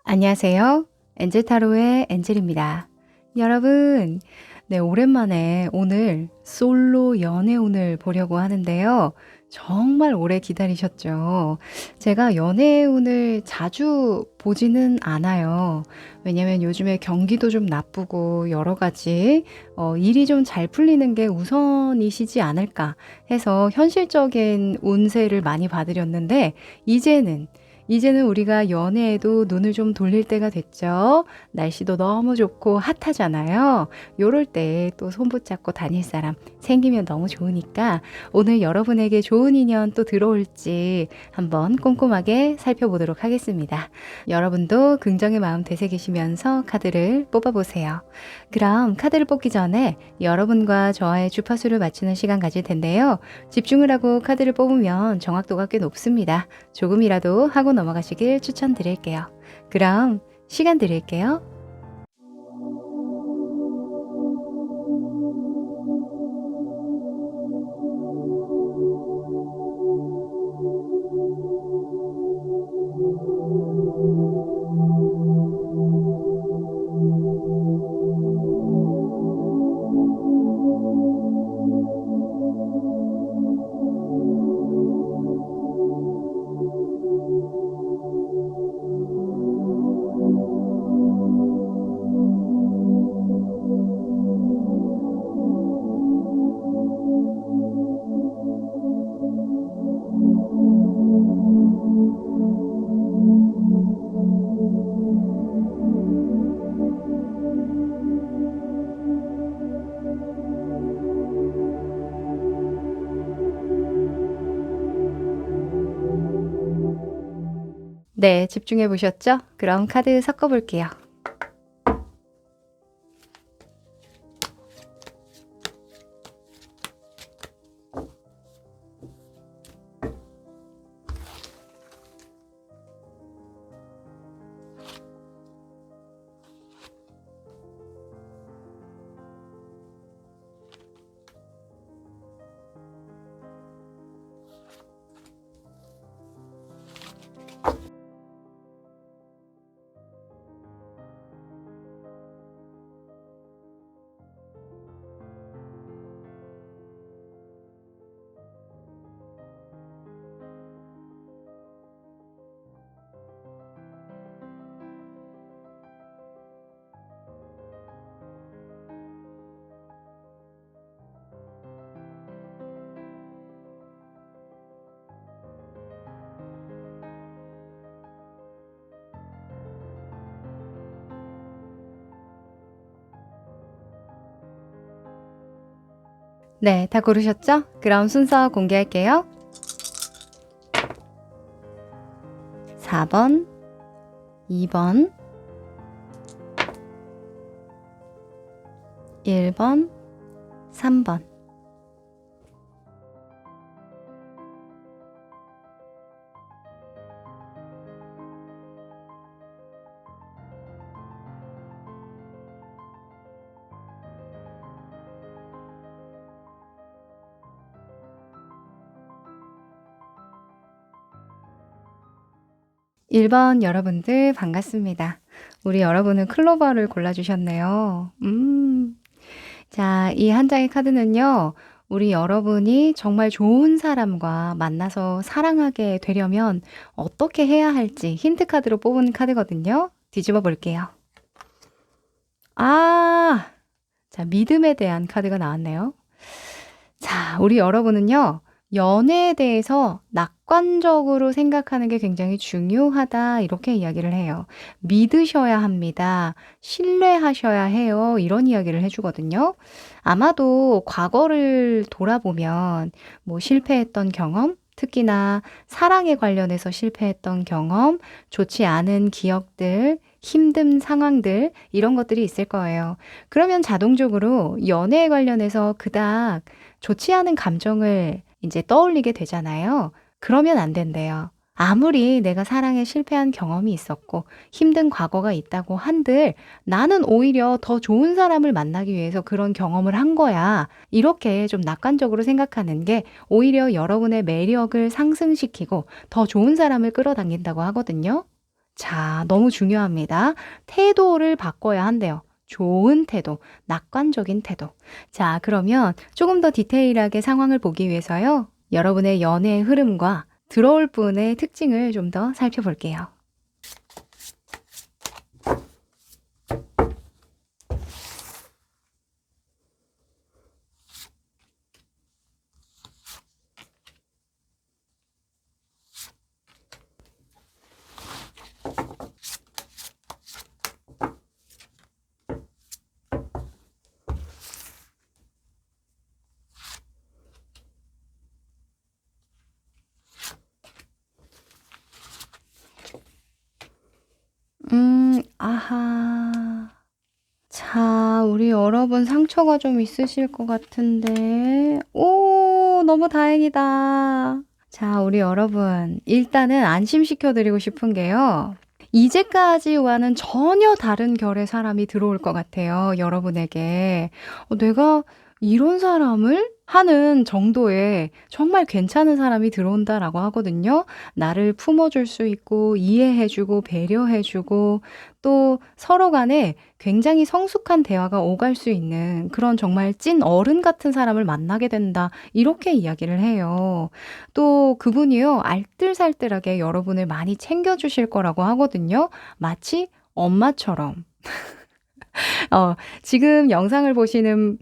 안녕하세요. 엔젤타로의 엔젤입니다. 여러분, 네, 오랜만에 오늘 솔로 연애운을 보려고 하는데요. 정말 오래 기다리셨죠? 제가 연애운을 자주 보지는 않아요. 왜냐면 요즘에 경기도 좀 나쁘고 여러 가지 일이 좀 잘 풀리는 게 우선이시지 않을까 해서 현실적인 운세를 많이 봐드렸는데 이제는 우리가 연애에도 눈을 좀 돌릴 때가 됐죠. 날씨도 너무 좋고 핫하잖아요. 요럴 때 또 손 붙잡고 다닐 사람 생기면 너무 좋으니까 오늘 여러분에게 좋은 인연 또 들어올지 한번 꼼꼼하게 살펴보도록 하겠습니다. 여러분도 긍정의 마음 되새기시면서 카드를 뽑아보세요. 그럼 카드를 뽑기 전에 여러분과 저와의 주파수를 맞추는 시간 가질 텐데요. 집중을 하고 카드를 뽑으면 정확도가 꽤 높습니다. 조금이라도 하고 넘어가시길 추천드릴게요. 그럼 시간 드릴게요. 네, 집중해 보셨죠? 그럼 카드 섞어 볼게요. 네, 다 고르셨죠? 그럼 순서 공개할게요. 4번, 2번, 1번, 3번. 1번 여러분들 반갑습니다. 우리 여러분은 클로버를 골라주셨네요. 자, 이 한 장의 카드는요, 우리 여러분이 정말 좋은 사람과 만나서 사랑하게 되려면 어떻게 해야 할지 힌트 카드로 뽑은 카드거든요. 뒤집어 볼게요. 자, 믿음에 대한 카드가 나왔네요. 자, 우리 여러분은요, 연애에 대해서 낙관적으로 생각하는 게 굉장히 중요하다, 이렇게 이야기를 해요. 믿으셔야 합니다. 신뢰하셔야 해요. 이런 이야기를 해주거든요. 아마도 과거를 돌아보면 뭐 실패했던 경험, 특히나 사랑에 관련해서 실패했던 경험, 좋지 않은 기억들, 힘든 상황들, 이런 것들이 있을 거예요. 그러면 자동적으로 연애에 관련해서 그닥 좋지 않은 감정을 이제 떠올리게 되잖아요. 그러면 안 된대요. 아무리 내가 사랑에 실패한 경험이 있었고 힘든 과거가 있다고 한들 나는 오히려 더 좋은 사람을 만나기 위해서 그런 경험을 한 거야. 이렇게 좀 낙관적으로 생각하는 게 오히려 여러분의 매력을 상승시키고 더 좋은 사람을 끌어당긴다고 하거든요. 자, 너무 중요합니다. 태도를 바꿔야 한대요. 좋은 태도, 낙관적인 태도. 자, 그러면 조금 더 디테일하게 상황을 보기 위해서요. 여러분의 연애의 흐름과 들어올 분의 특징을 좀 더 살펴볼게요. 아하. 자, 우리 여러분 상처가 좀 있으실 것 같은데. 오, 너무 다행이다. 자, 우리 여러분. 일단은 안심시켜 드리고 싶은 게요. 이제까지와는 전혀 다른 결의 사람이 들어올 것 같아요, 여러분에게. 내가 이런 사람을 하는 정도의 정말 괜찮은 사람이 들어온다라고 하거든요. 나를 품어줄 수 있고, 이해해주고, 배려해주고, 또 서로 간에 굉장히 성숙한 대화가 오갈 수 있는 그런 정말 찐 어른 같은 사람을 만나게 된다. 이렇게 이야기를 해요. 또 그분이요, 알뜰살뜰하게 여러분을 많이 챙겨주실 거라고 하거든요. 마치 엄마처럼. 지금 영상을 보시는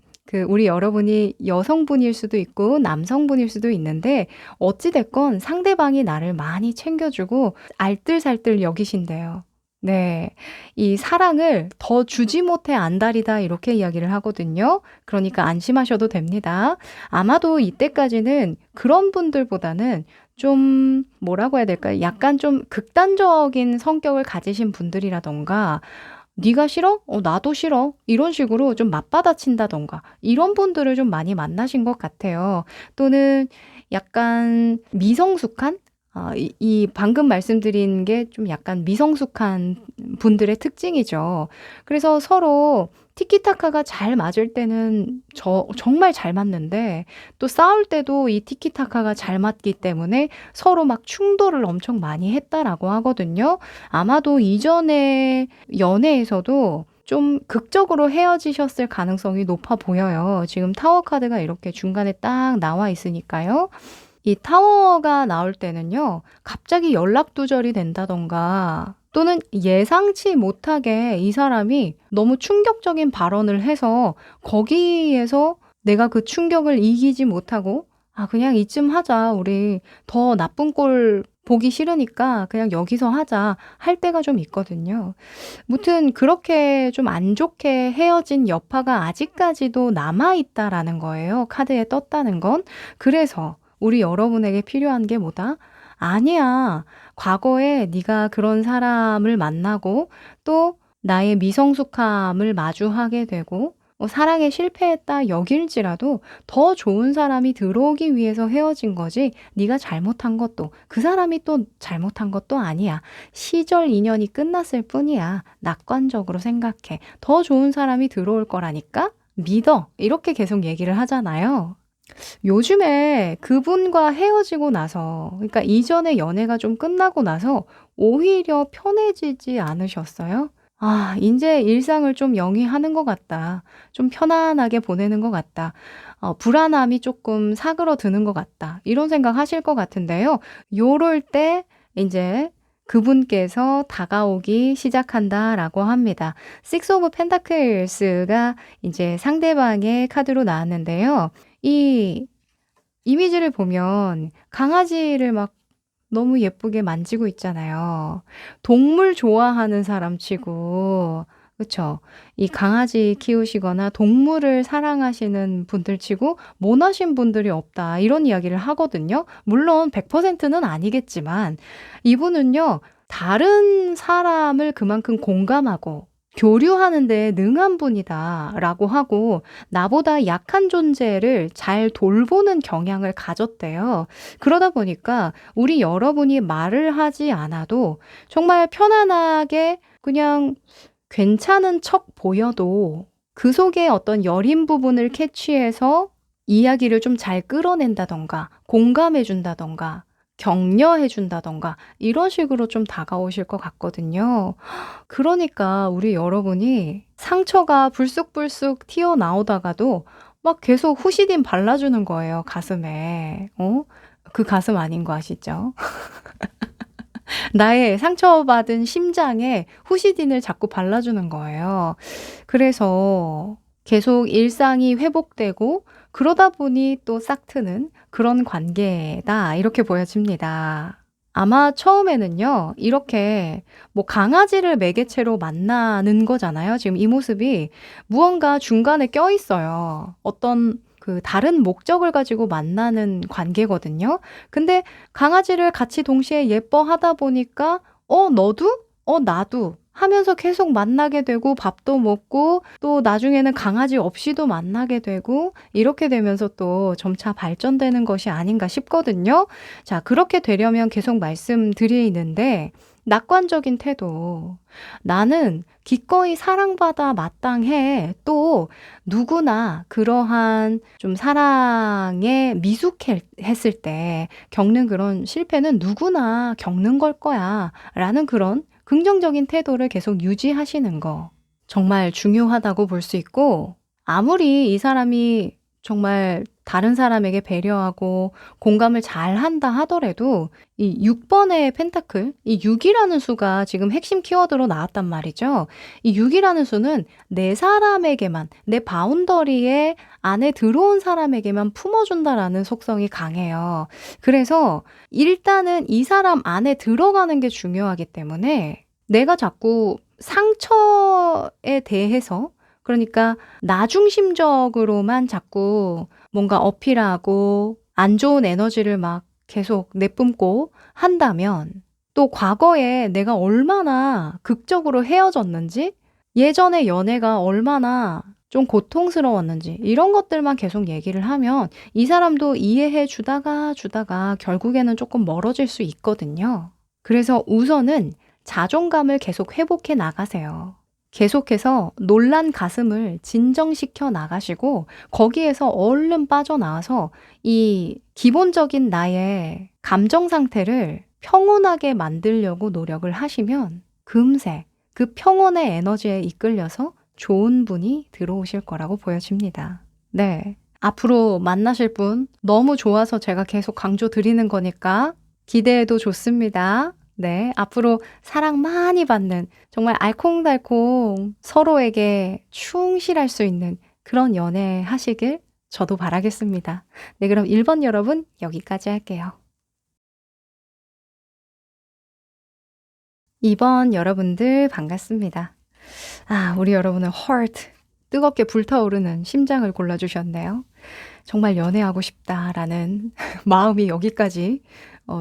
우리 여러분이 여성분일 수도 있고 남성분일 수도 있는데 어찌 됐건 상대방이 나를 많이 챙겨주고 알뜰살뜰 여기신대요. 네. 이 사랑을 더 주지 못해 안달이다 이렇게 이야기를 하거든요. 그러니까 안심하셔도 됩니다. 아마도 이때까지는 그런 분들보다는 좀 뭐라고 해야 될까요? 약간 좀 극단적인 성격을 가지신 분들이라던가 네가 싫어? 나도 싫어. 이런 식으로 좀 맞받아친다던가 이런 분들을 좀 많이 만나신 것 같아요. 또는 약간 미성숙한 이 방금 말씀드린 게 좀 약간 미성숙한 분들의 특징이죠. 그래서 서로 티키타카가 잘 맞을 때는 정말 잘 맞는데 또 싸울 때도 이 티키타카가 잘 맞기 때문에 서로 막 충돌을 엄청 많이 했다라고 하거든요. 아마도 이전에 연애에서도 좀 극적으로 헤어지셨을 가능성이 높아 보여요. 지금 타워 카드가 이렇게 중간에 딱 나와 있으니까요. 이 타워가 나올 때는요, 갑자기 연락 두절이 된다던가, 또는 예상치 못하게 이 사람이 너무 충격적인 발언을 해서 거기에서 내가 그 충격을 이기지 못하고, 그냥 이쯤 하자. 우리 더 나쁜 꼴 보기 싫으니까 그냥 여기서 하자. 할 때가 좀 있거든요. 무튼 그렇게 좀 안 좋게 헤어진 여파가 아직까지도 남아있다라는 거예요. 카드에 떴다는 건. 그래서 우리 여러분에게 필요한 게 뭐다? 아니야. 과거에 네가 그런 사람을 만나고 또 나의 미성숙함을 마주하게 되고 사랑에 실패했다 여길지라도 더 좋은 사람이 들어오기 위해서 헤어진 거지 네가 잘못한 것도 그 사람이 또 잘못한 것도 아니야. 시절 인연이 끝났을 뿐이야. 낙관적으로 생각해. 더 좋은 사람이 들어올 거라니까 믿어. 이렇게 계속 얘기를 하잖아요. 요즘에 그분과 헤어지고 나서, 그러니까 이전에 연애가 좀 끝나고 나서 오히려 편해지지 않으셨어요? 인제 일상을 좀 영위하는 것 같다. 좀 편안하게 보내는 것 같다. 불안함이 조금 사그러드는 것 같다. 이런 생각 하실 것 같은데요. 요럴 때 인제 그분께서 다가오기 시작한다라고 합니다. Six of Pentakles가 이제 상대방의 카드로 나왔는데요. 이 이미지를 보면 강아지를 막 너무 예쁘게 만지고 있잖아요. 동물 좋아하는 사람 치고, 그쵸? 이 강아지 키우시거나 동물을 사랑하시는 분들 치고 모나신 분들이 없다. 이런 이야기를 하거든요. 물론 100%는 아니겠지만 이분은요, 다른 사람을 그만큼 공감하고 교류하는 데 능한 분이다라고 하고 나보다 약한 존재를 잘 돌보는 경향을 가졌대요. 그러다 보니까 우리 여러분이 말을 하지 않아도 정말 편안하게 그냥 괜찮은 척 보여도 그 속에 어떤 여린 부분을 캐치해서 이야기를 좀 잘 끌어낸다던가 공감해 준다던가 격려해 준다든가 이런 식으로 좀 다가오실 것 같거든요. 그러니까 우리 여러분이 상처가 불쑥불쑥 튀어나오다가도 막 계속 후시딘 발라주는 거예요, 가슴에. 그 가슴 아닌 거 아시죠? 나의 상처받은 심장에 후시딘을 자꾸 발라주는 거예요. 그래서 계속 일상이 회복되고 그러다 보니 또 싹트는 그런 관계다 이렇게 보여집니다. 아마 처음에는요. 이렇게 뭐 강아지를 매개체로 만나는 거잖아요. 지금 이 모습이 무언가 중간에 껴있어요. 어떤 그 다른 목적을 가지고 만나는 관계거든요. 근데 강아지를 같이 동시에 예뻐하다 보니까 너도? 나도. 하면서 계속 만나게 되고 밥도 먹고 또 나중에는 강아지 없이도 만나게 되고 이렇게 되면서 또 점차 발전되는 것이 아닌가 싶거든요. 자, 그렇게 되려면 계속 말씀드리는데 낙관적인 태도. 나는 기꺼이 사랑받아 마땅해. 또 누구나 그러한 좀 사랑에 미숙했을 때 겪는 그런 실패는 누구나 겪는 걸 거야. 라는 그런 긍정적인 태도를 계속 유지하시는 거 정말 중요하다고 볼 수 있고, 아무리 이 사람이 정말 다른 사람에게 배려하고 공감을 잘 한다 하더라도 이 6번의 펜타클, 이 6이라는 수가 지금 핵심 키워드로 나왔단 말이죠. 이 6이라는 수는 내 사람에게만, 내 바운더리에 안에 들어온 사람에게만 품어준다라는 속성이 강해요. 그래서 일단은 이 사람 안에 들어가는 게 중요하기 때문에 내가 자꾸 상처에 대해서, 그러니까 나 중심적으로만 자꾸 뭔가 어필하고 안 좋은 에너지를 막 계속 내뿜고 한다면, 또 과거에 내가 얼마나 극적으로 헤어졌는지, 예전의 연애가 얼마나 좀 고통스러웠는지 이런 것들만 계속 얘기를 하면 이 사람도 이해해 주다가 결국에는 조금 멀어질 수 있거든요. 그래서 우선은 자존감을 계속 회복해 나가세요. 계속해서 놀란 가슴을 진정시켜 나가시고 거기에서 얼른 빠져나와서 이 기본적인 나의 감정 상태를 평온하게 만들려고 노력을 하시면 금세 그 평온의 에너지에 이끌려서 좋은 분이 들어오실 거라고 보여집니다. 네. 앞으로 만나실 분 너무 좋아서 제가 계속 강조 드리는 거니까 기대해도 좋습니다. 네. 앞으로 사랑 많이 받는 정말 알콩달콩 서로에게 충실할 수 있는 그런 연애 하시길 저도 바라겠습니다. 네. 그럼 1번 여러분 여기까지 할게요. 2번 여러분들 반갑습니다. 우리 여러분은 heart, 뜨겁게 불타오르는 심장을 골라주셨네요. 정말 연애하고 싶다라는 마음이 여기까지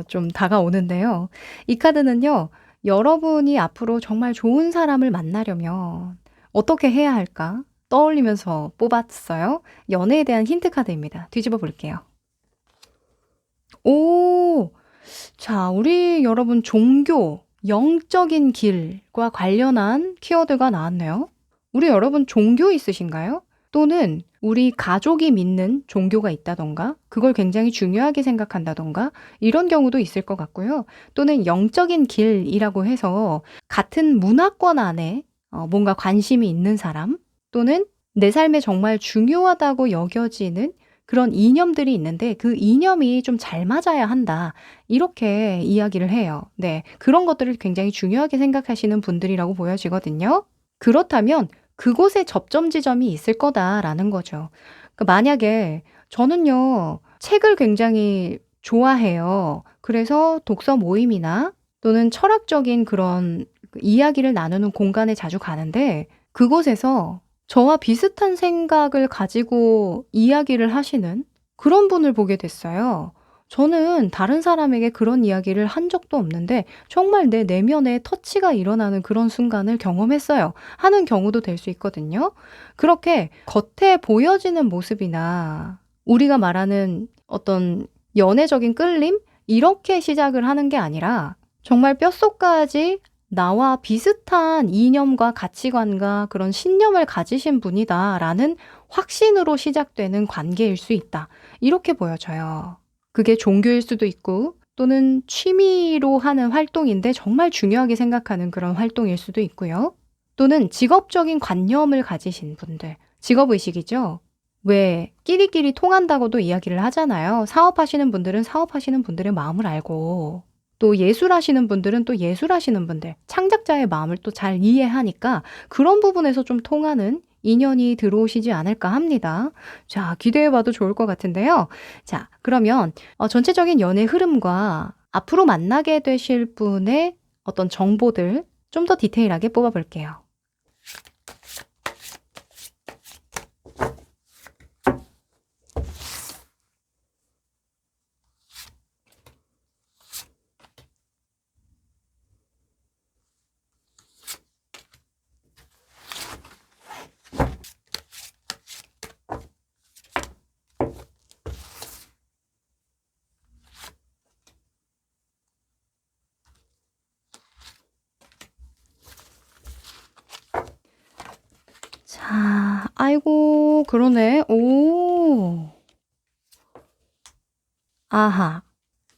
좀 다가오는데요. 이 카드는요, 여러분이 앞으로 정말 좋은 사람을 만나려면 어떻게 해야 할까 떠올리면서 뽑았어요. 연애에 대한 힌트 카드입니다. 뒤집어 볼게요. 오, 자, 우리 여러분 종교, 영적인 길과 관련한 키워드가 나왔네요. 우리 여러분 종교 있으신가요? 또는 우리 가족이 믿는 종교가 있다던가, 그걸 굉장히 중요하게 생각한다던가, 이런 경우도 있을 것 같고요. 또는 영적인 길이라고 해서 같은 문화권 안에 뭔가 관심이 있는 사람, 또는 내 삶에 정말 중요하다고 여겨지는 그런 이념들이 있는데 그 이념이 좀 잘 맞아야 한다. 이렇게 이야기를 해요. 네. 그런 것들을 굉장히 중요하게 생각하시는 분들이라고 보여지거든요. 그렇다면 그곳에 접점 지점이 있을 거다라는 거죠. 만약에 저는요, 책을 굉장히 좋아해요. 그래서 독서 모임이나 또는 철학적인 그런 이야기를 나누는 공간에 자주 가는데 그곳에서 저와 비슷한 생각을 가지고 이야기를 하시는 그런 분을 보게 됐어요. 저는 다른 사람에게 그런 이야기를 한 적도 없는데 정말 내 내면에 터치가 일어나는 그런 순간을 경험했어요. 하는 경우도 될 수 있거든요. 그렇게 겉에 보여지는 모습이나 우리가 말하는 어떤 연애적인 끌림? 이렇게 시작을 하는 게 아니라 정말 뼛속까지 나와 비슷한 이념과 가치관과 그런 신념을 가지신 분이다라는 확신으로 시작되는 관계일 수 있다. 이렇게 보여져요. 그게 종교일 수도 있고 또는 취미로 하는 활동인데 정말 중요하게 생각하는 그런 활동일 수도 있고요. 또는 직업적인 관념을 가지신 분들, 직업의식이죠. 왜 끼리끼리 통한다고도 이야기를 하잖아요. 사업하시는 분들은 사업하시는 분들의 마음을 알고 또 예술하시는 분들은 또 예술하시는 분들, 창작자의 마음을 또 잘 이해하니까 그런 부분에서 좀 통하는 인연이 들어오시지 않을까 합니다. 자, 기대해 봐도 좋을 것 같은데요. 자, 그러면 전체적인 연애 흐름과 앞으로 만나게 되실 분의 어떤 정보들 좀 더 디테일하게 뽑아 볼게요. 자, 아이고, 그러네. 오. 아하.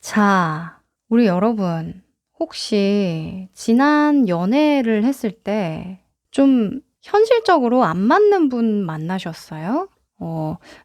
자, 우리 여러분, 혹시 지난 연애를 했을 때 좀 현실적으로 안 맞는 분 만나셨어요?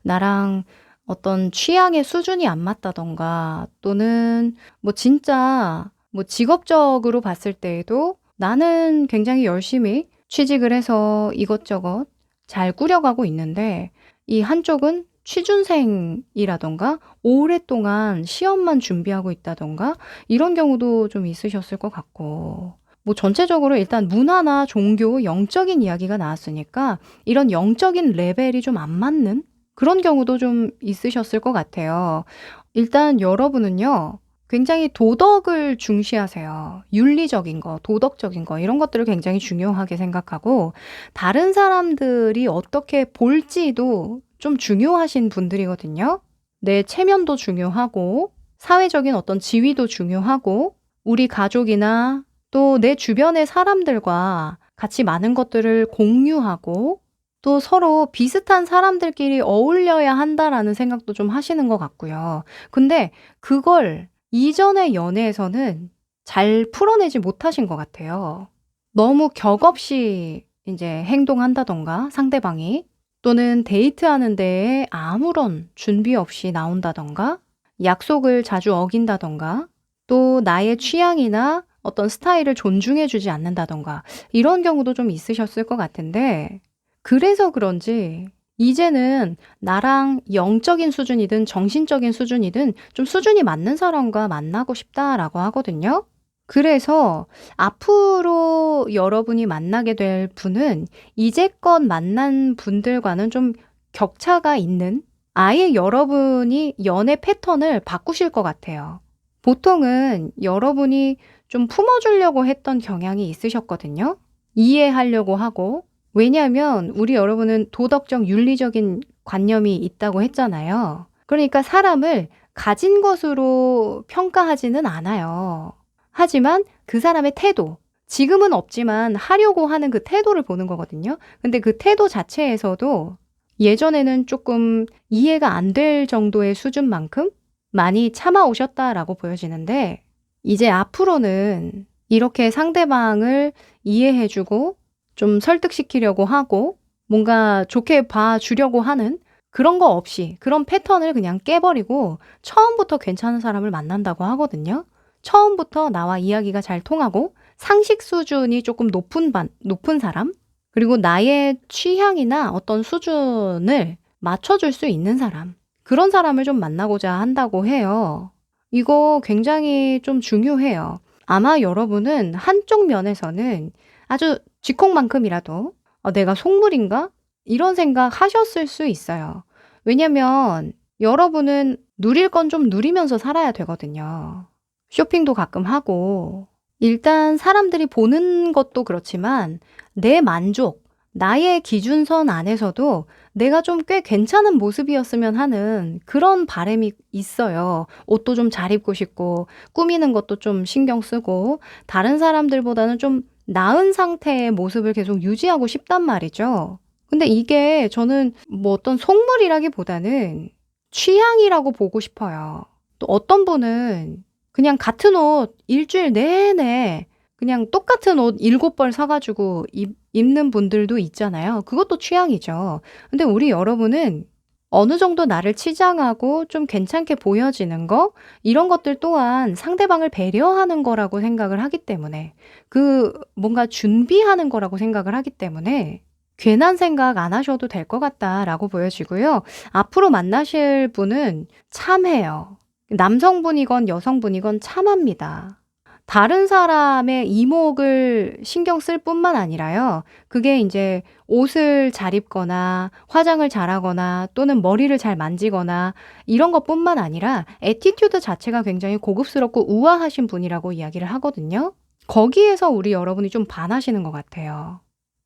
나랑 어떤 취향의 수준이 안 맞다던가, 또는 뭐 진짜 뭐 직업적으로 봤을 때에도 나는 굉장히 열심히 취직을 해서 이것저것 잘 꾸려가고 있는데, 이 한쪽은 취준생이라던가 오랫동안 시험만 준비하고 있다던가 이런 경우도 좀 있으셨을 것 같고, 뭐 전체적으로 일단 문화나 종교, 영적인 이야기가 나왔으니까 이런 영적인 레벨이 좀 안 맞는 그런 경우도 좀 있으셨을 것 같아요. 일단 여러분은요, 굉장히 도덕을 중시하세요. 윤리적인 거, 도덕적인 거, 이런 것들을 굉장히 중요하게 생각하고, 다른 사람들이 어떻게 볼지도 좀 중요하신 분들이거든요. 내 체면도 중요하고, 사회적인 어떤 지위도 중요하고, 우리 가족이나 또 내 주변의 사람들과 같이 많은 것들을 공유하고, 또 서로 비슷한 사람들끼리 어울려야 한다라는 생각도 좀 하시는 것 같고요. 근데 그걸 이전의 연애에서는 잘 풀어내지 못하신 것 같아요. 너무 격없이 이제 행동한다던가, 상대방이, 또는 데이트하는 데에 아무런 준비 없이 나온다던가, 약속을 자주 어긴다던가, 또 나의 취향이나 어떤 스타일을 존중해 주지 않는다던가, 이런 경우도 좀 있으셨을 것 같은데, 그래서 그런지 이제는 나랑 영적인 수준이든 정신적인 수준이든 좀 수준이 맞는 사람과 만나고 싶다라고 하거든요. 그래서 앞으로 여러분이 만나게 될 분은 이제껏 만난 분들과는 좀 격차가 있는, 아예 여러분이 연애 패턴을 바꾸실 것 같아요. 보통은 여러분이 좀 품어주려고 했던 경향이 있으셨거든요. 이해하려고 하고, 왜냐하면 우리 여러분은 도덕적 윤리적인 관념이 있다고 했잖아요. 그러니까 사람을 가진 것으로 평가하지는 않아요. 하지만 그 사람의 태도, 지금은 없지만 하려고 하는 그 태도를 보는 거거든요. 근데 그 태도 자체에서도 예전에는 조금 이해가 안 될 정도의 수준만큼 많이 참아오셨다라고 보여지는데, 이제 앞으로는 이렇게 상대방을 이해해주고 좀 설득시키려고 하고 뭔가 좋게 봐주려고 하는 그런 거 없이, 그런 패턴을 그냥 깨버리고 처음부터 괜찮은 사람을 만난다고 하거든요. 처음부터 나와 이야기가 잘 통하고 상식 수준이 조금 높은 사람, 그리고 나의 취향이나 어떤 수준을 맞춰줄 수 있는 사람, 그런 사람을 좀 만나고자 한다고 해요. 이거 굉장히 좀 중요해요. 아마 여러분은 한쪽 면에서는 아주 쥐콩만큼이라도 내가 속물인가? 이런 생각 하셨을 수 있어요. 왜냐면 여러분은 누릴 건 좀 누리면서 살아야 되거든요. 쇼핑도 가끔 하고, 일단 사람들이 보는 것도 그렇지만 내 만족, 나의 기준선 안에서도 내가 좀 꽤 괜찮은 모습이었으면 하는 그런 바람이 있어요. 옷도 좀 잘 입고 싶고, 꾸미는 것도 좀 신경 쓰고, 다른 사람들보다는 좀 나은 상태의 모습을 계속 유지하고 싶단 말이죠. 근데 이게 저는 뭐 어떤 속물이라기보다는 취향이라고 보고 싶어요. 또 어떤 분은 그냥 같은 옷 일주일 내내 그냥 똑같은 옷 7벌 사 가지고 입는 분들도 있잖아요. 그것도 취향이죠. 근데 우리 여러분은 어느 정도 나를 치장하고 좀 괜찮게 보여지는 거, 이런 것들 또한 상대방을 배려하는 거라고 생각을 하기 때문에, 뭔가 준비하는 거라고 생각을 하기 때문에 괜한 생각 안 하셔도 될 것 같다라고 보여지고요. 앞으로 만나실 분은 참해요. 남성분이건 여성분이건 참합니다. 다른 사람의 이목을 신경 쓸 뿐만 아니라요. 그게 이제 옷을 잘 입거나 화장을 잘하거나 또는 머리를 잘 만지거나 이런 것뿐만 아니라 애티튜드 자체가 굉장히 고급스럽고 우아하신 분이라고 이야기를 하거든요. 거기에서 우리 여러분이 좀 반하시는 것 같아요.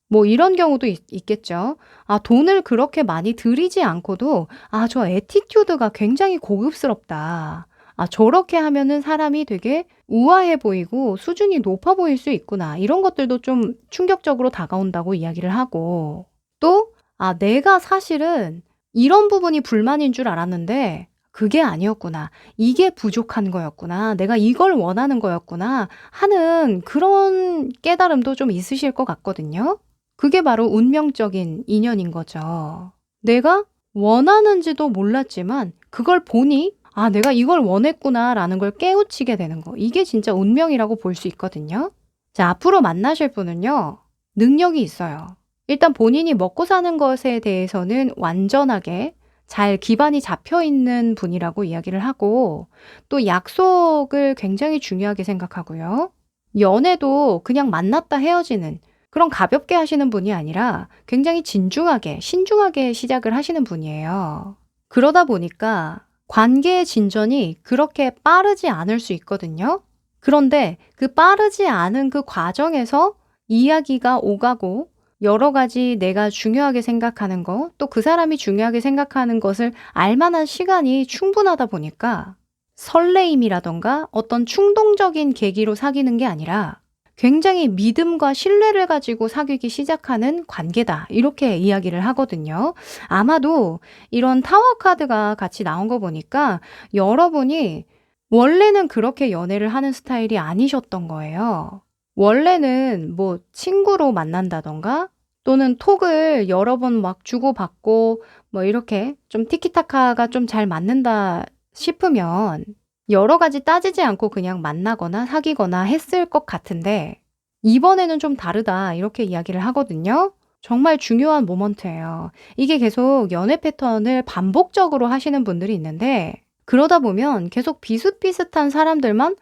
뭐 이런 경우도 있겠죠. 아, 돈을 그렇게 많이 들이지 않고도, 아, 저 애티튜드가 굉장히 고급스럽다. 아, 저렇게 하면은 사람이 되게 우아해 보이고 수준이 높아 보일 수 있구나. 이런 것들도 좀 충격적으로 다가온다고 이야기를 하고, 또, 아, 내가 사실은 이런 부분이 불만인 줄 알았는데, 그게 아니었구나. 이게 부족한 거였구나. 내가 이걸 원하는 거였구나. 하는 그런 깨달음도 좀 있으실 것 같거든요. 그게 바로 운명적인 인연인 거죠. 내가 원하는지도 몰랐지만 그걸 보니, 아, 내가 이걸 원했구나라는 걸 깨우치게 되는 거. 이게 진짜 운명이라고 볼 수 있거든요. 자, 앞으로 만나실 분은요, 능력이 있어요. 일단 본인이 먹고 사는 것에 대해서는 완전하게 잘 기반이 잡혀 있는 분이라고 이야기를 하고, 또 약속을 굉장히 중요하게 생각하고요. 연애도 그냥 만났다 헤어지는 그런 가볍게 하시는 분이 아니라 굉장히 진중하게, 신중하게 시작을 하시는 분이에요. 그러다 보니까 관계의 진전이 그렇게 빠르지 않을 수 있거든요. 그런데 그 빠르지 않은 그 과정에서 이야기가 오가고 여러 가지 내가 중요하게 생각하는 거, 또 그 사람이 중요하게 생각하는 것을 알 만한 시간이 충분하다 보니까 설레임이라던가 어떤 충동적인 계기로 사귀는 게 아니라 굉장히 믿음과 신뢰를 가지고 사귀기 시작하는 관계다. 이렇게 이야기를 하거든요. 아마도 이런 타워 카드가 같이 나온 거 보니까 여러분이 원래는 그렇게 연애를 하는 스타일이 아니셨던 거예요. 원래는 뭐 친구로 만난다던가 또는 톡을 여러 번 막 주고받고 뭐 이렇게 좀 티키타카가 좀 잘 맞는다 싶으면 여러 가지 따지지 않고 그냥 만나거나 사귀거나 했을 것 같은데, 이번에는 좀 다르다 이렇게 이야기를 하거든요. 정말 중요한 모먼트예요. 이게 계속 연애 패턴을 반복적으로 하시는 분들이 있는데, 그러다 보면 계속 비슷비슷한 사람만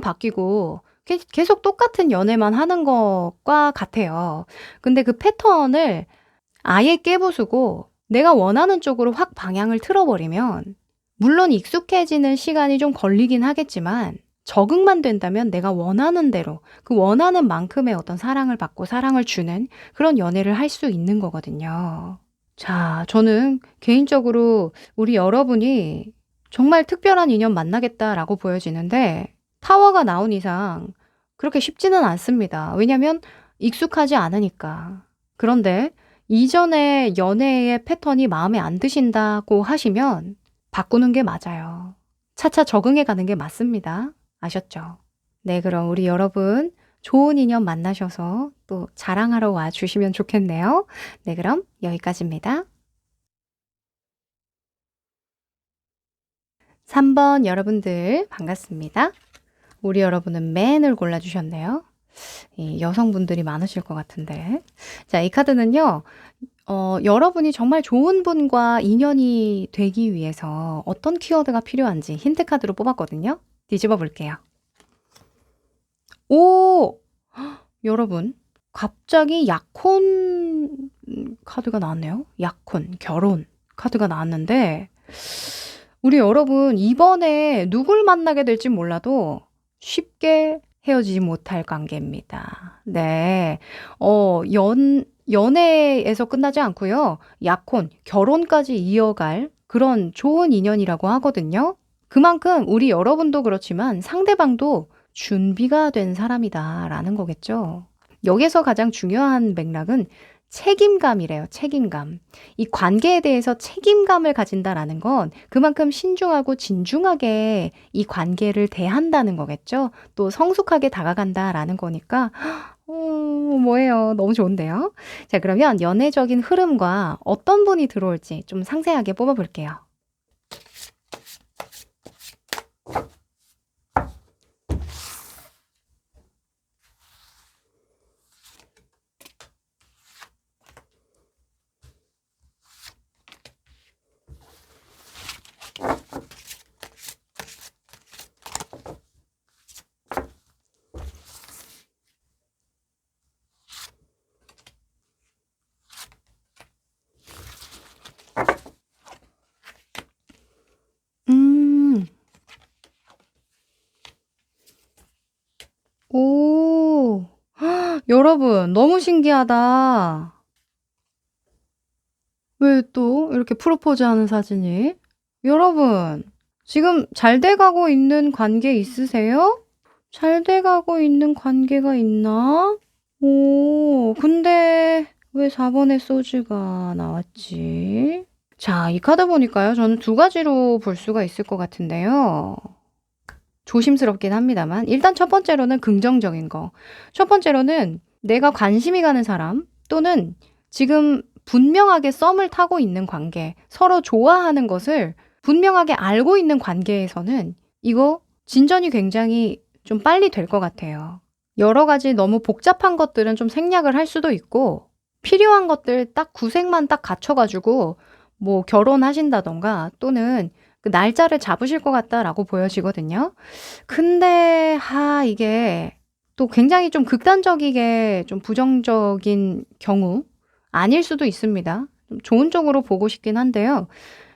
바뀌고 계속 똑같은 연애만 하는 것과 같아요. 근데 그 패턴을 아예 깨부수고 내가 원하는 쪽으로 확 방향을 틀어버리면, 물론 익숙해지는 시간이 좀 걸리긴 하겠지만 적응만 된다면 내가 원하는 대로 그 원하는 만큼의 어떤 사랑을 받고 사랑을 주는 그런 연애를 할 수 있는 거거든요. 자, 저는 개인적으로 우리 여러분이 정말 특별한 인연 만나겠다라고 보여지는데, 타워가 나온 이상 그렇게 쉽지는 않습니다. 왜냐면 익숙하지 않으니까. 그런데 이전에 연애의 패턴이 마음에 안 드신다고 하시면 바꾸는 게 맞아요. 차차 적응해 가는 게 맞습니다. 아셨죠? 네, 그럼 우리 여러분 좋은 인연 만나셔서 또 자랑하러 와 주시면 좋겠네요. 네, 그럼 여기까지입니다. 3번 여러분들 반갑습니다. 우리 여러분은 맨을 골라주셨네요. 이 여성분들이 많으실 것 같은데. 자, 이 카드는요. 여러분이 정말 좋은 분과 인연이 되기 위해서 어떤 키워드가 필요한지 힌트 카드로 뽑았거든요. 뒤집어 볼게요. 오! 여러분, 갑자기 약혼 카드가 나왔네요. 약혼, 결혼 카드가 나왔는데, 우리 여러분 이번에 누굴 만나게 될지 몰라도 쉽게 헤어지지 못할 관계입니다. 네. 연애에서 끝나지 않고요. 약혼, 결혼까지 이어갈 그런 좋은 인연이라고 하거든요. 그만큼 우리 여러분도 그렇지만 상대방도 준비가 된 사람이다라는 거겠죠. 여기서 가장 중요한 맥락은 책임감이래요. 책임감. 이 관계에 대해서 책임감을 가진다라는 건 그만큼 신중하고 진중하게 이 관계를 대한다는 거겠죠. 또 성숙하게 다가간다라는 거니까 뭐예요. 너무 좋은데요. 자, 그러면 연애적인 흐름과 어떤 분이 들어올지 좀 상세하게 뽑아볼게요. 음, 오, 여러분, 너무 신기하다. 왜 또 이렇게 프로포즈 하는 사진이? 여러분, 지금 잘 돼가고 있는 관계 있으세요? 잘 돼가고 있는 관계가 있나? 오, 근데 왜 4번의 소주가 나왔지? 자, 이 카드 보니까요. 저는 두 가지로 볼 수가 있을 것 같은데요. 조심스럽긴 합니다만 일단 첫 번째로는 긍정적인 거. 첫 번째로는 내가 관심이 가는 사람 또는 지금 분명하게 썸을 타고 있는 관계, 서로 좋아하는 것을 분명하게 알고 있는 관계에서는 이거 진전이 굉장히 좀 빨리 될 것 같아요. 여러 가지 너무 복잡한 것들은 좀 생략을 할 수도 있고 필요한 것들 딱 구색만 딱 갖춰가지고 뭐 결혼하신다던가 또는 그 날짜를 잡으실 것 같다라고 보여지거든요. 근데 이게 또 굉장히 좀 극단적이게 좀 부정적인 경우 아닐 수도 있습니다. 좀 좋은 쪽으로 보고 싶긴 한데요.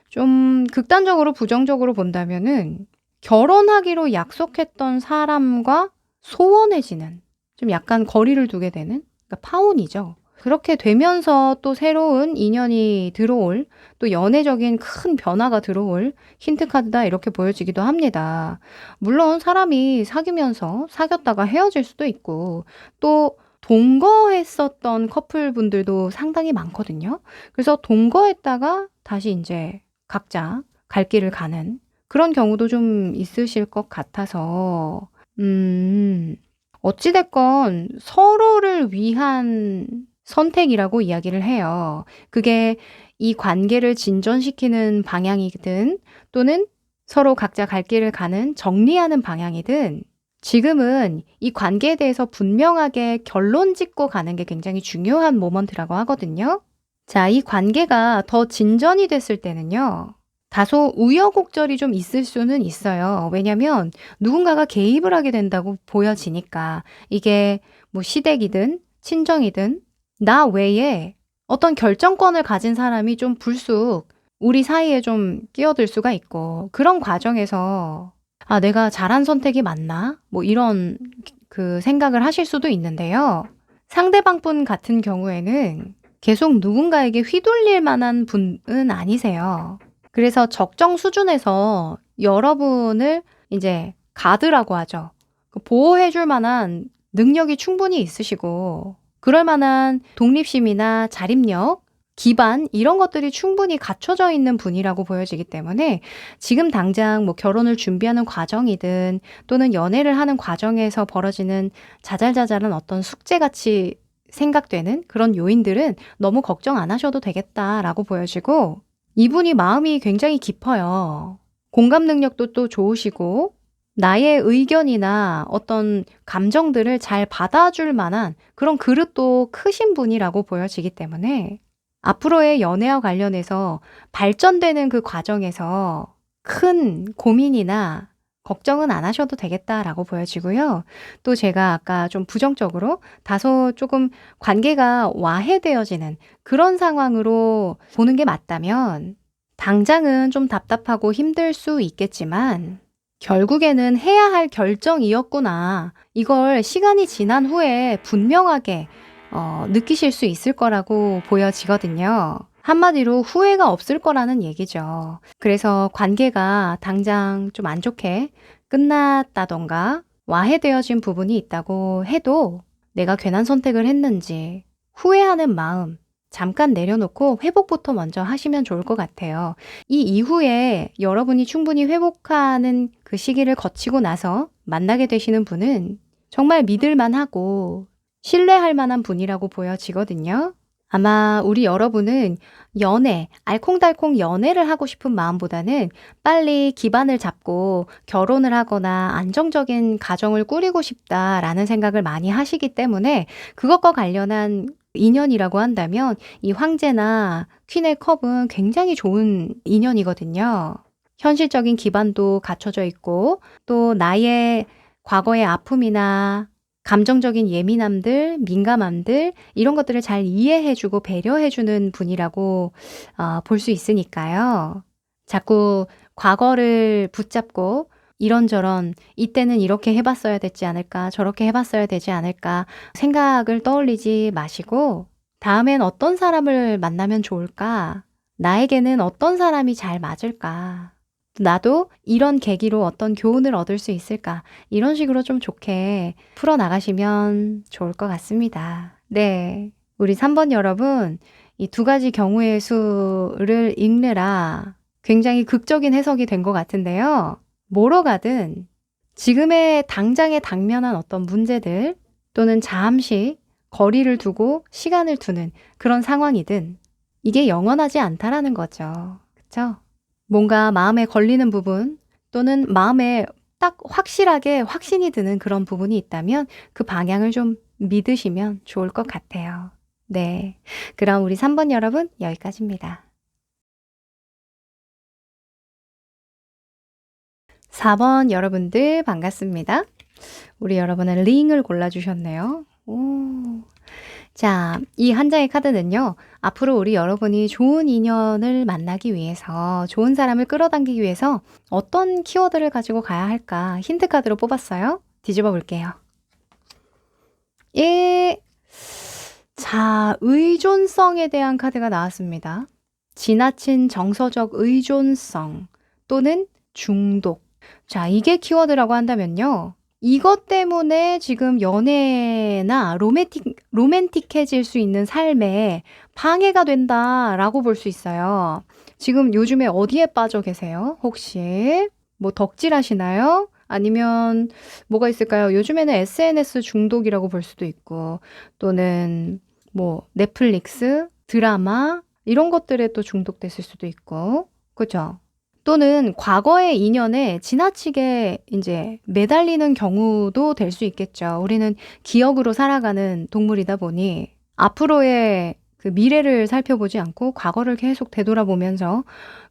좀 극단적으로 부정적으로 본다면은 결혼하기로 약속했던 사람과 소원해지는 좀 약간 거리를 두게 되는 그러니까 파혼이죠. 그렇게 되면서 또 새로운 인연이 들어올 또 연애적인 큰 변화가 들어올 힌트 카드다 이렇게 보여지기도 합니다. 물론 사람이 사귀면서 사귀었다가 헤어질 수도 있고 또 동거했었던 커플분들도 상당히 많거든요. 그래서 동거했다가 다시 이제 각자 갈 길을 가는 그런 경우도 좀 있으실 것 같아서 어찌 됐건 서로를 위한 선택이라고 이야기를 해요. 그게 이 관계를 진전시키는 방향이든 또는 서로 각자 갈 길을 가는 정리하는 방향이든 지금은 이 관계에 대해서 분명하게 결론 짓고 가는 게 굉장히 중요한 모먼트라고 하거든요. 자, 이 관계가 더 진전이 됐을 때는요. 다소 우여곡절이 좀 있을 수는 있어요. 왜냐면 누군가가 개입을 하게 된다고 보여지니까 이게 뭐 시댁이든 친정이든 나 외에 어떤 결정권을 가진 사람이 좀 불쑥 우리 사이에 좀 끼어들 수가 있고 그런 과정에서 내가 잘한 선택이 맞나? 뭐 이런 그 생각을 하실 수도 있는데요. 상대방 분 같은 경우에는 계속 누군가에게 휘둘릴 만한 분은 아니세요. 그래서 적정 수준에서 여러분을 이제 가드라고 하죠. 보호해 줄 만한 능력이 충분히 있으시고 그럴 만한 독립심이나 자립력, 기반 이런 것들이 충분히 갖춰져 있는 분이라고 보여지기 때문에 지금 당장 뭐 결혼을 준비하는 과정이든 또는 연애를 하는 과정에서 벌어지는 자잘자잘한 어떤 숙제같이 생각되는 그런 요인들은 너무 걱정 안 하셔도 되겠다라고 보여지고 이분이 마음이 굉장히 깊어요. 공감 능력도 또 좋으시고 나의 의견이나 어떤 감정들을 잘 받아줄 만한 그런 그릇도 크신 분이라고 보여지기 때문에 앞으로의 연애와 관련해서 발전되는 그 과정에서 큰 고민이나 걱정은 안 하셔도 되겠다라고 보여지고요. 또 제가 아까 좀 부정적으로 다소 조금 관계가 와해되어지는 그런 상황으로 보는 게 맞다면 당장은 좀 답답하고 힘들 수 있겠지만 결국에는 해야 할 결정이었구나. 이걸 시간이 지난 후에 분명하게 느끼실 수 있을 거라고 보여지거든요. 한마디로 후회가 없을 거라는 얘기죠. 그래서 관계가 당장 좀 안 좋게 끝났다던가 와해되어진 부분이 있다고 해도 내가 괜한 선택을 했는지 후회하는 마음 잠깐 내려놓고 회복부터 먼저 하시면 좋을 것 같아요. 이 이후에 여러분이 충분히 회복하는 그 시기를 거치고 나서 만나게 되시는 분은 정말 믿을 만하고 신뢰할 만한 분이라고 보여지거든요. 아마 우리 여러분은 연애, 알콩달콩 연애를 하고 싶은 마음보다는 빨리 기반을 잡고 결혼을 하거나 안정적인 가정을 꾸리고 싶다라는 생각을 많이 하시기 때문에 그것과 관련한 인연이라고 한다면 이 황제나 퀸의 컵은 굉장히 좋은 인연이거든요. 현실적인 기반도 갖춰져 있고 또 나의 과거의 아픔이나 감정적인 예민함들, 민감함들 이런 것들을 잘 이해해 주고 배려해 주는 분이라고 볼 수 있으니까요. 자꾸 과거를 붙잡고 이런저런 '이때는 이렇게 해 봤어야 됐지 않을까? 저렇게 해 봤어야 되지 않을까?' 생각을 떠올리지 마시고 '다음엔 어떤 사람을 만나면 좋을까? 나에게는 어떤 사람이 잘 맞을까? 나도 이런 계기로 어떤 교훈을 얻을 수 있을까?' 이런 식으로 좀 좋게 풀어 나가시면 좋을 것 같습니다. 네. 우리 3번 여러분, 이 두 가지 경우의 수를 읽느라 굉장히 극적인 해석이 된 것 같은데요. 뭐로 가든 지금의 당장에 당면한 어떤 문제들 또는 잠시 거리를 두고 시간을 두는 그런 상황이든 이게 영원하지 않다라는 거죠. 그쵸? 뭔가 마음에 걸리는 부분 또는 마음에 딱 확실하게 확신이 드는 그런 부분이 있다면 그 방향을 좀 믿으시면 좋을 것 같아요. 네. 그럼 우리 3번 여러분 여기까지입니다. 4번 여러분들 반갑습니다. 우리 여러분은 링을 골라주셨네요. 오. 자, 이 한 장의 카드는요. 앞으로 우리 여러분이 좋은 인연을 만나기 위해서 좋은 사람을 끌어당기기 위해서 어떤 키워드를 가지고 가야 할까 힌트 카드로 뽑았어요. 뒤집어 볼게요. 예. 자, 의존성에 대한 카드가 나왔습니다. 지나친 정서적 의존성 또는 중독. 자, 이게 키워드라고 한다면요. 이것 때문에 지금 연애나 로맨틱해질 수 있는 삶에 방해가 된다라고 볼 수 있어요. 지금 요즘에 어디에 빠져 계세요? 혹시 뭐 덕질하시나요? 아니면 뭐가 있을까요? 요즘에는 SNS 중독이라고 볼 수도 있고 또는 뭐 넷플릭스, 드라마 이런 것들에 또 중독됐을 수도 있고 그죠? 또는 과거의 인연에 지나치게 인제 매달리는 경우도 될 수 있겠죠. 우리는 기억으로 살아가는 동물이다 보니 앞으로의 그 미래를 살펴보지 않고 과거를 계속 되돌아보면서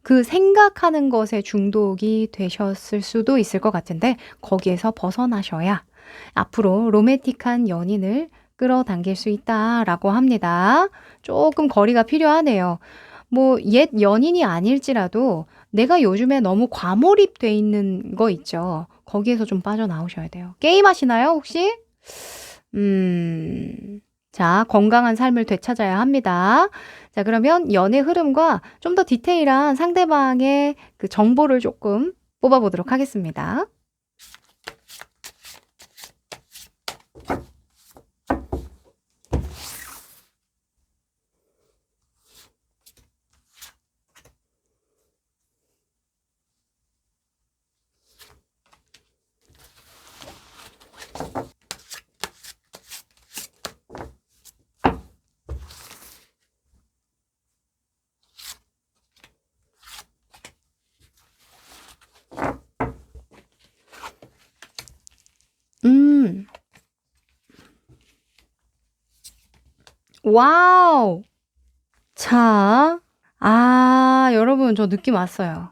그 생각하는 것에 중독이 되셨을 수도 있을 것 같은데 거기에서 벗어나셔야 앞으로 로맨틱한 연인을 끌어당길 수 있다라고 합니다. 쪼끔 거리가 필요하네요. 뭐 옛 연인이 아닐지라도 내가 요즘에 너무 과몰입돼 있는 거 있죠. 거기에서 좀 빠져나오셔야 돼요. 게임하시나요, 혹시? 자, 건강한 삶을 되찾아야 합니다. 자, 그러면 연애 흐름과 좀 더 디테일한 상대방의 그 정보를 조금 뽑아보도록 하겠습니다. 음. 와우. 자. 여러분 저 느낌 왔어요.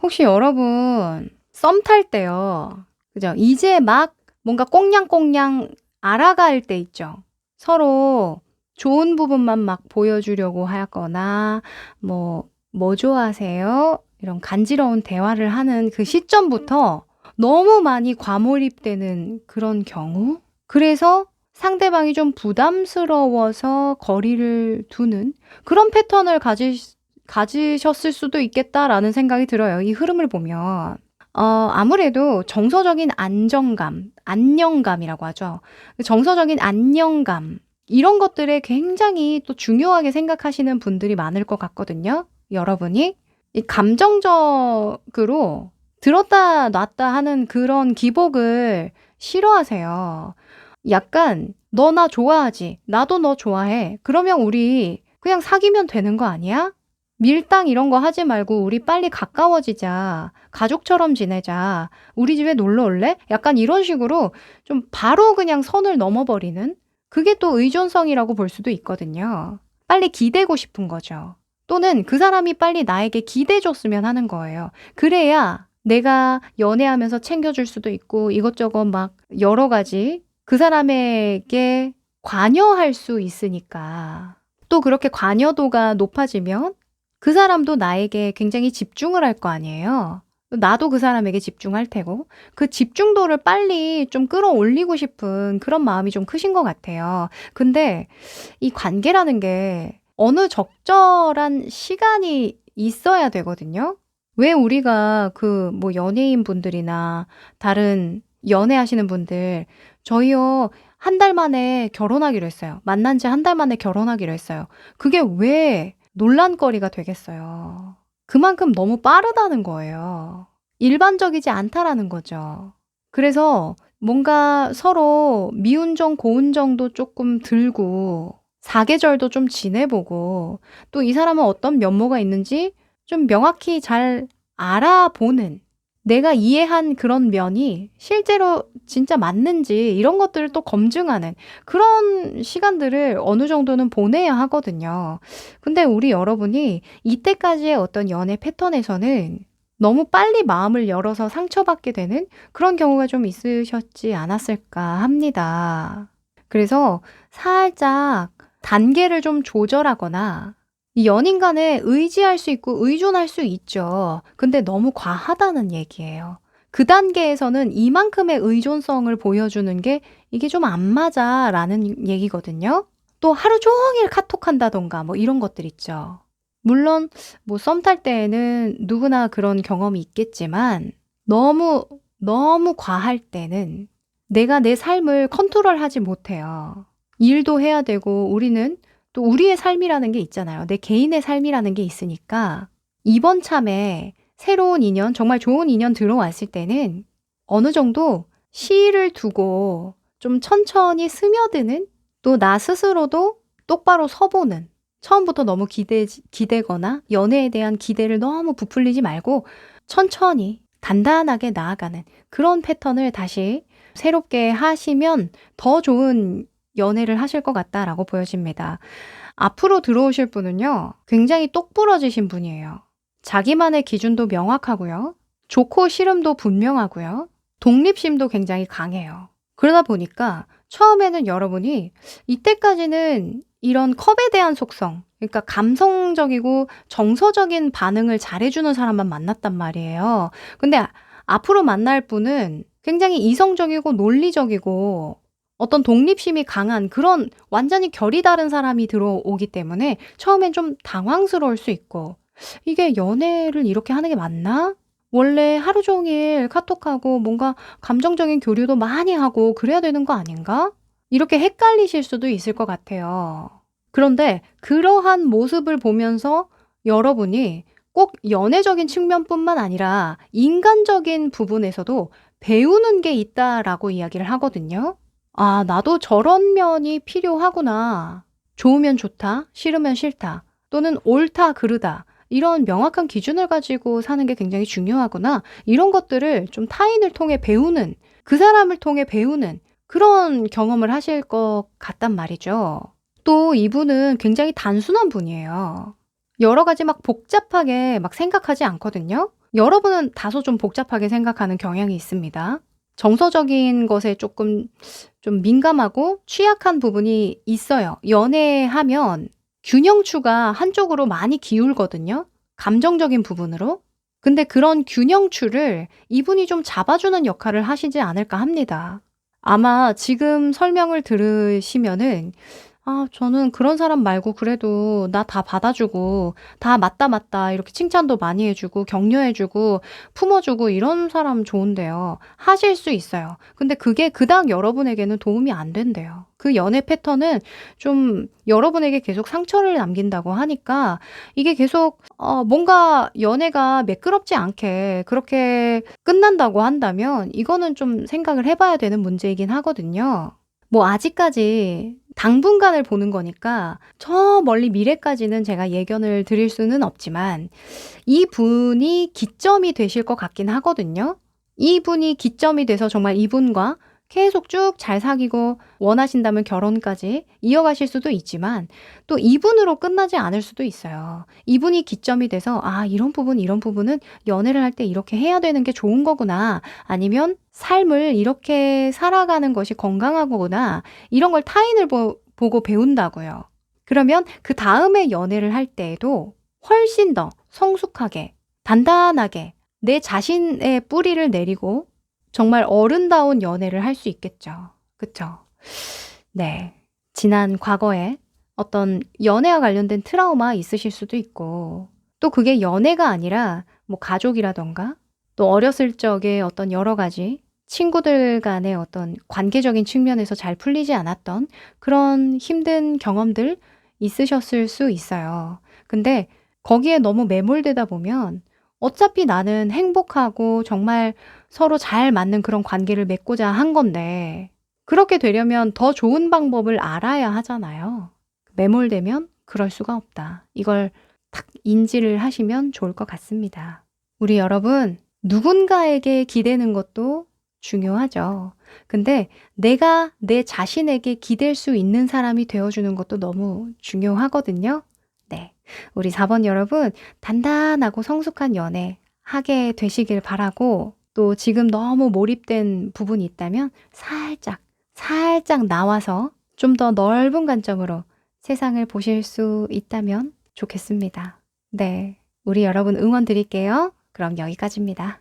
혹시 여러분 썸 탈 때요. 그죠? 이제 막 뭔가 꽁냥꽁냥 알아갈 때 있죠. 서로 좋은 부분만 막 보여주려고 하거나 뭐 좋아하세요? 이런 간지러운 대화를 하는 그 시점부터 너무 많이 과몰입되는 그런 경우? 그래서 상대방이 좀 부담스러워서 거리를 두는 그런 패턴을 가지셨을 수도 있겠다라는 생각이 들어요. 이 흐름을 보면. 아무래도 정서적인 안정감, 안녕감이라고 하죠. 그 정서적인 안녕감 이런 것들에 굉장히 또 중요하게 생각하시는 분들이 많을 것 같거든요. 여러분이 이 감정적으로 들었다 놨다 하는 그런 기복을 싫어하세요. 약간 "너 나 좋아하지? 나도 너 좋아해. 그러면 우리 그냥 사귀면 되는 거 아니야? 밀당 이런 거 하지 말고 우리 빨리 가까워지자. 가족처럼 지내자. 우리 집에 놀러 올래?" 약간 이런 식으로 좀 바로 그냥 선을 넘어버리는, 그게 또 의존성이라고 볼 수도 있거든요. 빨리 기대고 싶은 거죠. 또는 그 사람이 빨리 나에게 기대 줬으면 하는 거예요. 그래야 내가 연애하면서 챙겨줄 수도 있고 이것저것 막 여러 가지 그 사람에게 관여할 수 있으니까. 또 그렇게 관여도가 높아지면 그 사람도 나에게 굉장히 집중을 할 거 아니에요. 나도 그 사람에게 집중할 테고, 그 집중도를 빨리 좀 끌어올리고 싶은 그런 마음이 좀 크신 것 같아요. 근데 이 관계라는 게 어느 적절한 시간이 있어야 되거든요. 왜 우리가 그 뭐 연예인 분들이나 다른 연애하시는 분들 "저희요 한 달 만에 결혼하기로 했어요. 만난 지 한 달 만에 결혼하기로 했어요." 그게 왜 논란거리가 되겠어요. 그만큼 너무 빠르다는 거예요. 일반적이지 않다라는 거죠. 그래서 뭔가 서로 미운정 고운정도 조금 들고 사계절도 좀 지내보고 또 이 사람은 어떤 면모가 있는지 좀 명확히 잘 알아보는, 내가 이해한 그런 면이 실제로 진짜 맞는지 이런 것들을 또 검증하는 그런 시간들을 어느 정도는 보내야 하거든요. 근데 우리 여러분이 이때까지의 어떤 연애 패턴에서는 너무 빨리 마음을 열어서 상처받게 되는 그런 경우가 좀 있으셨지 않았을까 합니다. 그래서 살짝 단계를 좀 조절하거나, 이 연인 간에 의지할 수 있고 의존할 수 있죠. 근데 너무 과하다는 얘기예요. 그 단계에서는 이만큼의 의존성을 보여주는 게 이게 좀 안 맞아라는 얘기거든요. 또 하루 종일 카톡한다던가 뭐 이런 것들 있죠. 물론 뭐 썸 탈 때에는 누구나 그런 경험이 있겠지만 너무, 너무 과할 때는 내가 내 삶을 컨트롤하지 못해요. 일도 해야 되고 우리는 또 우리의 삶이라는 게 있잖아요. 내 개인의 삶이라는 게 있으니까 이번 참에 새로운 인연, 정말 좋은 인연 들어왔을 때는 어느 정도 시일을 두고 좀 천천히 스며드는, 또 나 스스로도 똑바로 서보는, 처음부터 너무 기대거나 연애에 대한 기대를 너무 부풀리지 말고 천천히 단단하게 나아가는 그런 패턴을 다시 새롭게 하시면 더 좋은 연애를 하실 것 같다라고 보여집니다. 앞으로 들어오실 분은요, 굉장히 똑부러지신 분이에요. 자기만의 기준도 명확하고요. 좋고 싫음도 분명하고요. 독립심도 굉장히 강해요. 그러다 보니까 처음에는 여러분이 이때까지는 이런 컵에 대한 속성, 그러니까 감성적이고 정서적인 반응을 잘해주는 사람만 만났단 말이에요. 근데 앞으로 만날 분은 굉장히 이성적이고 논리적이고 어떤 독립심이 강한 그런 완전히 결이 다른 사람이 들어오기 때문에 처음엔 좀 당황스러울 수 있고, 이게 연애를 이렇게 하는 게 맞나? 원래 하루 종일 카톡하고 뭔가 감정적인 교류도 많이 하고 그래야 되는 거 아닌가? 이렇게 헷갈리실 수도 있을 것 같아요. 그런데 그러한 모습을 보면서 여러분이 꼭 연애적인 측면뿐만 아니라 인간적인 부분에서도 배우는 게 있다라고 이야기를 하거든요. 아, 나도 저런 면이 필요하구나. 좋으면 좋다, 싫으면 싫다, 또는 옳다, 그르다. 이런 명확한 기준을 가지고 사는 게 굉장히 중요하구나. 이런 것들을 좀 타인을 통해 배우는, 그 사람을 통해 배우는 그런 경험을 하실 것 같단 말이죠. 또 이분은 굉장히 단순한 분이에요. 여러 가지 막 복잡하게 막 생각하지 않거든요. 여러분은 다소 좀 복잡하게 생각하는 경향이 있습니다. 정서적인 것에 조금 좀 민감하고 취약한 부분이 있어요. 연애하면 균형추가 한쪽으로 많이 기울거든요. 감정적인 부분으로. 근데 그런 균형추를 이분이 좀 잡아주는 역할을 하시지 않을까 합니다. 아마 지금 설명을 들으시면은 아, 저는 그런 사람 말고 그래도 나 다 받아주고, 다 맞다, 맞다, 이렇게 칭찬도 많이 해주고, 격려해주고, 품어주고, 이런 사람 좋은데요. 하실 수 있어요. 근데 그게 그닥 여러분에게는 도움이 안 된대요. 그 연애 패턴은 좀 여러분에게 계속 상처를 남긴다고 하니까 이게 계속, 뭔가 연애가 매끄럽지 않게 그렇게 끝난다고 한다면 이거는 좀 생각을 해봐야 되는 문제이긴 하거든요. 뭐 아직까지 당분간을 보는 거니까 저 멀리 미래까지는 제가 예견을 드릴 수는 없지만 이분이 기점이 되실 것 같긴 하거든요. 이분이 기점이 돼서 정말 이분과 계속 쭉 잘 사귀고 원하신다면 결혼까지 이어가실 수도 있지만 또 이분으로 끝나지 않을 수도 있어요. 이분이 기점이 돼서 이런 부분, 이런 부분은 연애를 할 때 이렇게 해야 되는 게 좋은 거구나. 아니면 삶을 이렇게 살아가는 것이 건강하구나. 이런 걸 타인을 보고 배운다고요. 그러면 그 다음에 연애를 할 때에도 훨씬 더 성숙하게, 단단하게 내 자신의 뿌리를 내리고 정말 어른다운 연애를 할 수 있겠죠. 그쵸? 네. 지난 과거에 어떤 연애와 관련된 트라우마 있으실 수도 있고, 또 그게 연애가 아니라 뭐 가족이라던가, 또 어렸을 적에 어떤 여러 가지 친구들 간의 어떤 관계적인 측면에서 잘 풀리지 않았던 그런 힘든 경험들 있으셨을 수 있어요. 근데 거기에 너무 매몰되다 보면 어차피 나는 행복하고 정말 서로 잘 맞는 그런 관계를 맺고자 한 건데 그렇게 되려면 더 좋은 방법을 알아야 하잖아요. 매몰되면 그럴 수가 없다. 이걸 딱 인지를 하시면 좋을 것 같습니다. 우리 여러분, 누군가에게 기대는 것도 중요하죠. 근데 내가 내 자신에게 기댈 수 있는 사람이 되어주는 것도 너무 중요하거든요. 네. 우리 4번 여러분, 단단하고 성숙한 연애 하게 되시길 바라고, 또 지금 너무 몰입된 부분이 있다면 살짝 나와서 좀 더 넓은 관점으로 세상을 보실 수 있다면 좋겠습니다. 네. 우리 여러분 응원 드릴게요. 그럼 여기까지입니다.